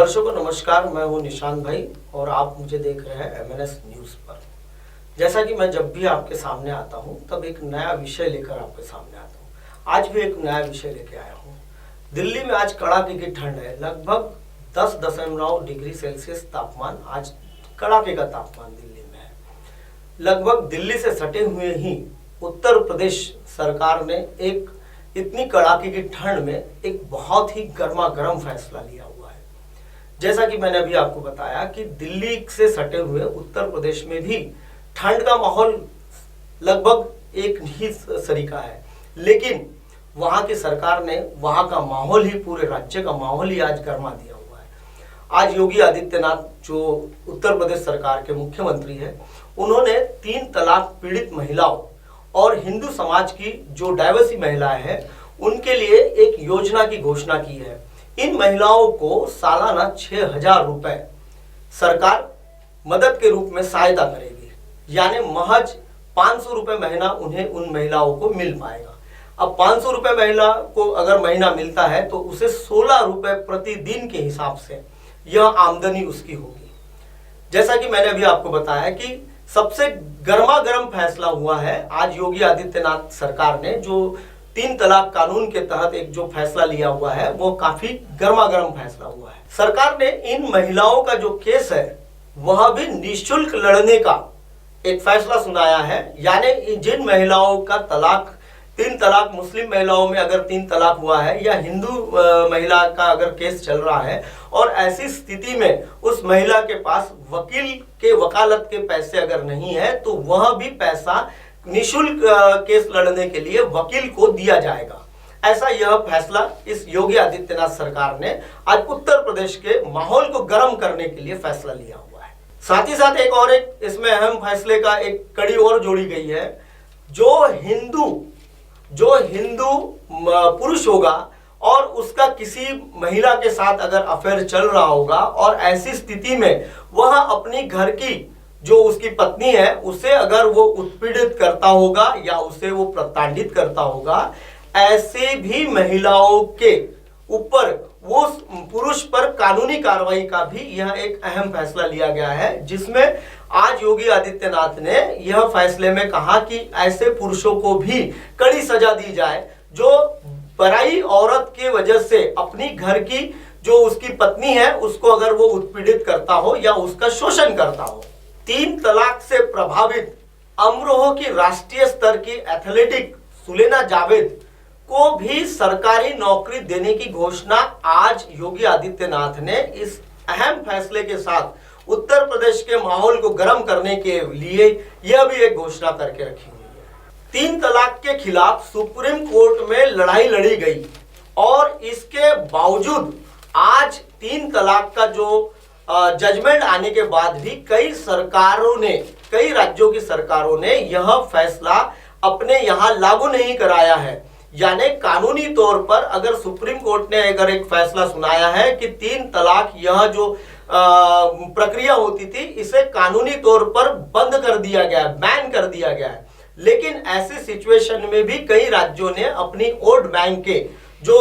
दर्शकों नमस्कार, मैं हूं निशांत भाई और आप मुझे देख रहे हैं MNS न्यूज़ पर। जैसा कि मैं जब भी आपके सामने आता हूं तब एक नया विषय लेकर आपके सामने आता हूं। आज भी एक नया विषय लेकर आया हूं। दिल्ली में आज कड़ाके की ठंड है। लगभग 10.9 डिग्री सेल्सियस तापमान, आज कड़ाके का तापमान दिल्ली में है। लगभग दिल्ली से सटे हुए ही उत्तर प्रदेश सरकार ने एक इतनी कड़ाके की ठंड में एक बहुत ही गर्मा गर्म फैसला लिया हुआ है। जैसा कि मैंने अभी आपको बताया कि दिल्ली से सटे हुए उत्तर प्रदेश में भी ठंड का माहौल लगभग एक ही सरीका है, लेकिन वहां की सरकार ने वहां का माहौल ही, पूरे राज्य का माहौल ही आज गर्मा दिया हुआ है। आज योगी आदित्यनाथ जो उत्तर प्रदेश सरकार के मुख्यमंत्री हैं, उन्होंने 3 तलाक पीड़ित महिलाओं और हिंदू समाज की जो डाइवर्सी महिलाएं हैं उनके लिए एक योजना की घोषणा की है। इन महिलाओं को सालाना 6,000 रुपए सरकार मदद के रूप में सहायता करेगी, यानी महज 500 रुपए महीना उन्हें उन महिलाओं को मिल पाएगा। अब 500 रुपए महिला को अगर महीना मिलता है तो उसे 16 रुपए प्रतिदिन के हिसाब से यह आमदनी उसकी होगी। जैसा कि मैंने अभी आपको बताया कि सबसे गर्मा गर्म फैसला हुआ है आज योगी आदित्यनाथ सरकार ने, जो 3 तलाक कानून के तहत एक जो फैसला लिया हुआ है वो काफी गर्मा गर्म फैसला हुआ है। सरकार ने इन महिलाओं का जो केस है वह भी निःशुल्क लड़ने का एक फैसला सुनाया है। यानी जिन महिलाओं का तलाक, 3 तलाक, मुस्लिम महिलाओं में अगर 3 तलाक हुआ है या हिंदू महिला का अगर केस चल रहा है और ऐसी स्थिति में उस महिला के पास वकील के वकालत के पैसे अगर नहीं है तो वह भी पैसा निःशुल्क केस लड़ने के लिए वकील को दिया जाएगा। ऐसा यह फैसला इस योगी आदित्यनाथ सरकार ने आज उत्तर प्रदेश के माहौल को गर्म करने के लिए फैसला लिया हुआ है। साथ ही साथ एक इसमें अहम फैसले का एक कड़ी और जोड़ी गई है। जो हिंदू पुरुष होगा और उसका किसी महिला के साथ अगर अफेयर चल रहा होगा और ऐसी स्थिति में वह अपनी घर की जो उसकी पत्नी है उसे अगर वो उत्पीड़ित करता होगा या उसे वो प्रताड़ित करता होगा, ऐसे भी महिलाओं के ऊपर वो पुरुष पर कानूनी कार्रवाई का भी यह एक अहम फैसला लिया गया है, जिसमें आज योगी आदित्यनाथ ने यह फैसले में कहा कि ऐसे पुरुषों को भी कड़ी सजा दी जाए जो पराई औरत के वजह से अपनी घर की जो उसकी पत्नी है उसको अगर वो उत्पीड़ित करता हो या उसका शोषण करता हो। 3 तलाक से प्रभावित अमरोहा की राष्ट्रीय स्तर की एथलेटिक सुलेना जावेद को भी सरकारी नौकरी देने की घोषणा आज योगी आदित्यनाथ ने इस अहम फैसले के साथ उत्तर प्रदेश के माहौल को गर्म करने के लिए यह भी एक घोषणा करके रखी हुई है। 3 तलाक के खिलाफ सुप्रीम कोर्ट में लड़ाई लड़ी गई और इसके बावजूद आज 3 तलाक का जो जजमेंट आने के बाद भी कई राज्यों की सरकारों ने यह फैसला अपने यहाँ लागू नहीं कराया है। यानी कानूनी तौर पर अगर सुप्रीम कोर्ट ने अगर एक फैसला सुनाया है कि 3 तलाक यह जो प्रक्रिया होती थी इसे कानूनी तौर पर बंद कर दिया गया है, बैन कर दिया गया है, लेकिन ऐसी सिचुएशन में भी कई राज्यों ने अपनी वोट बैंक के जो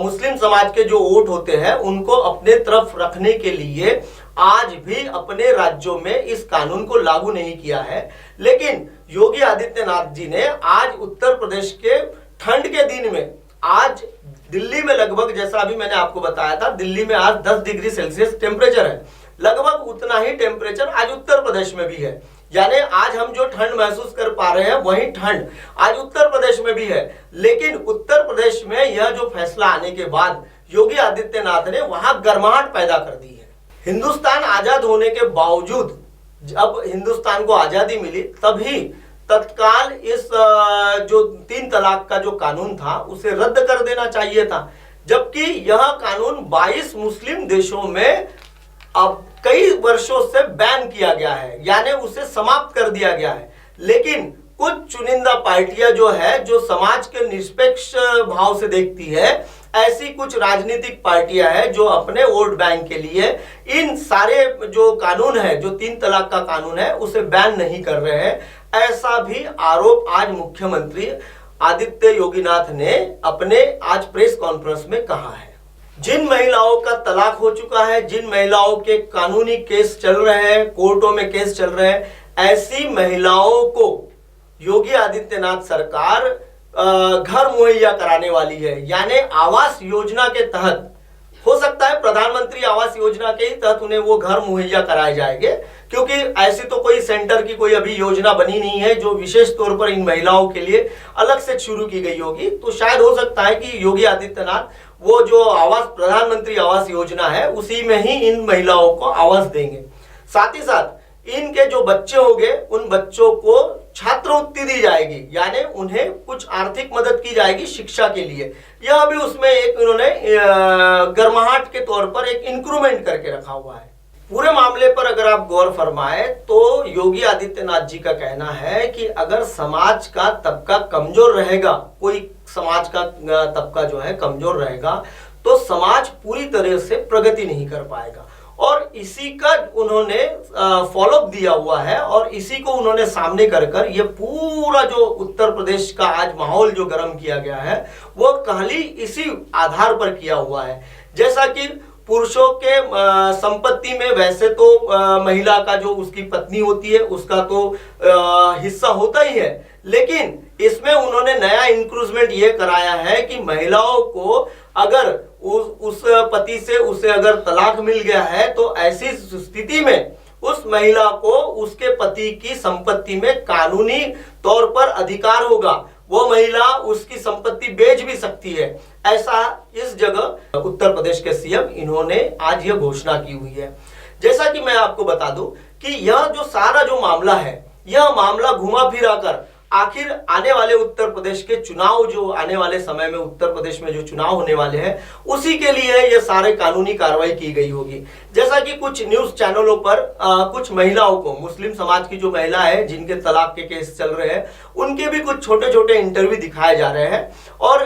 मुस्लिम समाज के जो वोट होते हैं उनको अपने तरफ रखने के लिए आज भी अपने राज्यों में इस कानून को लागू नहीं किया है। लेकिन योगी आदित्यनाथ जी ने आज उत्तर प्रदेश के ठंड के दिन में आज दिल्ली में लगभग, जैसा अभी मैंने आपको बताया था, दिल्ली में आज 10 डिग्री सेल्सियस टेम्परेचर है। लगभग उतना ही टेम्परेचर आज उत्तर प्रदेश में भी है। यानी आज हम जो ठंड महसूस कर पा रहे हैं वही ठंड आज उत्तर प्रदेश में भी है। लेकिन उत्तर प्रदेश में यह जो फैसला आने के बाद योगी आदित्यनाथ ने वहां गर्माहट पैदा कर दी है। हिंदुस्तान आजाद होने के बावजूद जब हिंदुस्तान को आजादी मिली तभी तत्काल इस जो 3 तलाक का जो कानून था उसे रद्द कर देना चाहिए था, जबकि यह कानून 22 मुस्लिम देशों में अब कई वर्षों से बैन किया गया है, यानी उसे समाप्त कर दिया गया है। लेकिन कुछ चुनिंदा पार्टियां जो है, जो समाज के निष्पक्ष भाव से देखती है, ऐसी कुछ राजनीतिक पार्टियां हैं जो अपने वोट बैंक के लिए इन सारे जो कानून है, जो 3 तलाक का कानून है, उसे बैन नहीं कर रहे हैं। ऐसा भी आरोप आज मुख्यमंत्री आदित्य योगीनाथ ने अपने आज प्रेस कॉन्फ्रेंस में कहा है। जिन महिलाओं का तलाक हो चुका है, जिन महिलाओं के कानूनी केस चल रहे हैं, कोर्टों में केस चल रहे हैं, ऐसी महिलाओं को योगी आदित्यनाथ सरकार घर मुहैया कराने वाली है। यानी आवास योजना के तहत, हो सकता है प्रधानमंत्री आवास योजना के ही तहत उन्हें वो घर मुहैया कराए जाएंगे, क्योंकि ऐसी तो कोई सेंटर की कोई अभी योजना बनी नहीं है जो विशेष तौर पर इन महिलाओं के लिए अलग से शुरू की गई होगी। तो शायद हो सकता है कि योगी आदित्यनाथ वो जो आवास, प्रधानमंत्री आवास योजना है, उसी में ही इन महिलाओं को आवास देंगे। साथ ही साथ इनके जो बच्चे होंगे उन बच्चों को छात्रवृत्ति दी जाएगी, यानी उन्हें कुछ आर्थिक मदद की जाएगी शिक्षा के लिए। यह भी उसमें एक इन्होंने गर्माहट के तौर पर एक इंक्रीमेंट करके रखा हुआ है। पूरे मामले पर अगर आप गौर फरमाए तो योगी आदित्यनाथ जी का कहना है कि अगर समाज का तबका कमजोर रहेगा, कोई समाज का तबका जो है कमजोर रहेगा, तो समाज पूरी तरह से प्रगति नहीं कर पाएगा। और इसी का उन्होंने फॉलोअप दिया हुआ है और इसी को उन्होंने सामने कर ये पूरा जो उत्तर प्रदेश का आज माहौल जो गर्म किया गया है वो खाली इसी आधार पर किया हुआ है। जैसा कि पुरुषों के संपत्ति में वैसे तो महिला का जो उसकी पत्नी होती है उसका तो हिस्सा होता ही है, लेकिन इसमें उन्होंने नया इंक्रीजमेंट ये कराया है कि महिलाओं को अगर उस पति से उसे अगर तलाक मिल गया है तो ऐसी स्थिति में उस महिला को उसके पति की संपत्ति में कानूनी तौर पर अधिकार होगा। वो महिला उसकी संपत्ति बेच भी सकती है। ऐसा इस जगह उत्तर प्रदेश के सीएम इन्होंने आज यह घोषणा की हुई है। जैसा कि मैं आपको बता दूं कि यह जो सारा जो मामला है, यह मामला घुमा फिरा कर आखिर आने वाले उत्तर प्रदेश के चुनाव, जो आने वाले समय में उत्तर प्रदेश में जो चुनाव होने वाले हैं, उसी के लिए ये सारे कानूनी कार्रवाई की गई होगी। जैसा कि कुछ न्यूज चैनलों पर कुछ महिलाओं को, मुस्लिम समाज की जो महिला है जिनके तलाक के केस चल रहे हैं, उनके भी कुछ छोटे छोटे इंटरव्यू दिखाए जा रहे हैं और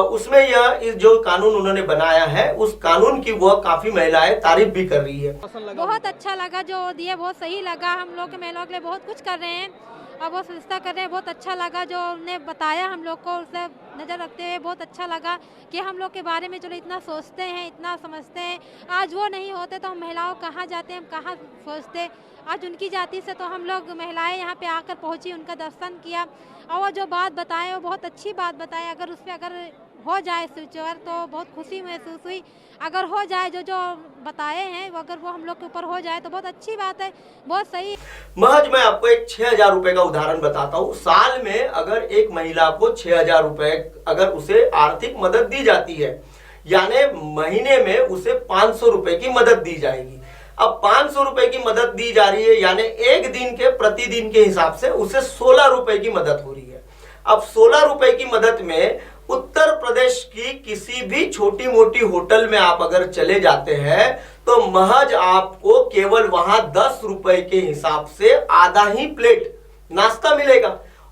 उसमें यह जो कानून उन्होंने बनाया है उस कानून की वह काफी महिलाएं तारीफ भी कर रही है। बहुत अच्छा लगा जो दिए, बहुत सही लगा। हम लोग के महिलाओं के लिए बहुत कुछ कर रहे हैं और बहुत व्यवस्था कर रहे हैं। बहुत अच्छा लगा जो उन्होंने बताया हम लोग को, उसे नज़र रखते हुए बहुत अच्छा लगा कि हम लोग के बारे में चलो इतना सोचते हैं, इतना समझते हैं। आज वो नहीं होते तो हम महिलाओं कहाँ जाते, हम कहाँ सोचते। आज उनकी जाति से तो हम लोग महिलाएं यहाँ पे आकर पहुँची, उनका दर्शन किया और वो जो बात बताए वो बहुत अच्छी बात बताए। अगर उस पर अगर हो जाए फ्यूचर तो बहुत खुशी महसूस हुई। अगर हो जाए जो जो बताए हैं अगर वो हम लोग के ऊपर हो जाए तो बहुत अच्छी बात है, बहुत सही। महज मैं आपको एक 6,000 रुपए का उदाहरण बताता हूँ। साल में अगर एक महिला को 6,000 रुपए अगर उसे आर्थिक मदद दी जाती है, यानी महीने में उसे 500 रुपए की मदद दी जाएगी। अब 500 रुपए की मदद दी जा रही है, यानी एक दिन के प्रतिदिन के हिसाब से उसे 16 रुपए की मदद हो रही है। अब 16 रुपए की मदद में उत्तर प्रदेश की किसी भी छोटी मोटी होटल में आप अगर चले जाते हैं तो महज आपको केवल वहां 10 रुपए के हिसाब से आधा ही प्लेट नाश्ता मिलेगा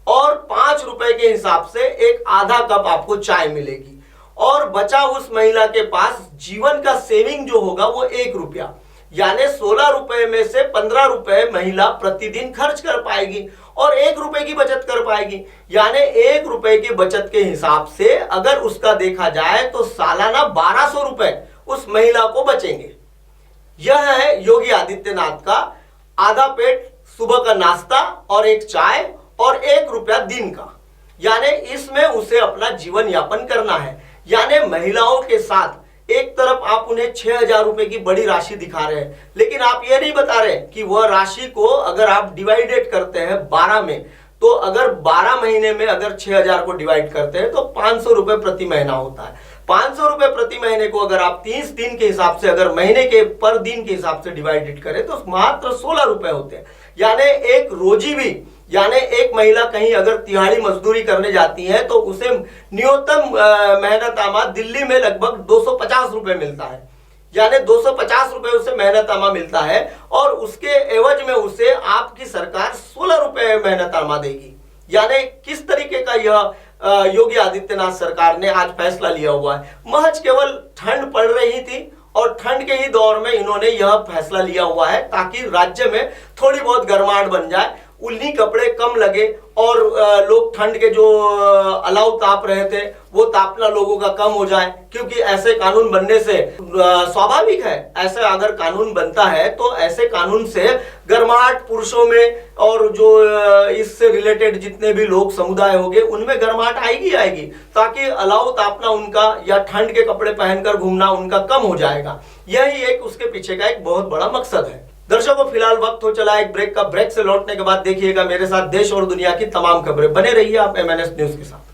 और 5 रुपए के हिसाब से एक आधा कप आपको चाय मिलेगी और बचा उस महिला के पास जीवन का सेविंग जो होगा वो 1 रुपया, यानी 16 रुपए में से 15 रुपए महिला प्रतिदिन खर्च कर पाएगी और 1 रुपए की बचत कर पाएगी। यानी 1 रुपए की बचत के हिसाब से अगर उसका देखा जाए तो सालाना 1200 रुपए उस महिला को बचेंगे। यह है योगी आदित्यनाथ का आधा पेट सुबह का नाश्ता और एक चाय और 1 रुपया दिन का, यानी इसमें उसे अपना जीवन यापन करना है। यानी महिलाओं के साथ एक तरफ आप उन्हें 6,000 रुपए की बड़ी राशि दिखा रहे हैं, लेकिन आप ये नहीं बता रहे कि वह राशि को अगर आप डिवाइडेड करते हैं 12 में, तो अगर 12 महीने में अगर 6,000 को डिवाइड करते हैं तो 500 रुपए प्रति महीना होता है। 500 रुपए प्रति महीने को अगर आप 30 दिन के हिसाब से, अगर महीने के पर दिन के हिसाब से डिवाइडेड करें तो मात्र 16 रुपए होते हैं। यानी एक रोजी भी, यानी एक महिला कहीं अगर तिहाड़ी मजदूरी करने जाती है तो उसे न्यूनतम मेहनतामा दिल्ली में लगभग 250 रुपए मिलता है, यानी 250 रुपए उसे मेहनतामा मिलता है और उसके एवज में उसे आपकी सरकार 16 रुपए मेहनतामा देगी। यानी किस तरीके का यह योगी आदित्यनाथ सरकार ने आज फैसला लिया हुआ है। महज केवल ठंड पड़ रही थी और ठंड के ही दौर में इन्होंने यह फैसला लिया हुआ है ताकि राज्य में थोड़ी बहुत गर्माहट बन जाए। उन्हीं कपड़े कम लगे और लोग ठंड के जो अलाव ताप रहे थे वो तापना लोगों का कम हो जाए, क्योंकि ऐसे कानून बनने से स्वाभाविक है, ऐसे अगर कानून बनता है तो ऐसे कानून से गर्माहट पुरुषों में और जो इससे रिलेटेड जितने भी लोग समुदाय होंगे उनमें गर्माहट आएगी, ताकि अलाव तापना उनका या ठंड के कपड़े पहनकर घूमना उनका कम हो जाएगा। यही एक उसके पीछे का एक बहुत बड़ा मकसद है। दर्शकों, फिलहाल वक्त हो चला एक ब्रेक का। ब्रेक से लौटने के बाद देखिएगा मेरे साथ देश और दुनिया की तमाम खबरें। बने रहिए आप MNS न्यूज के साथ।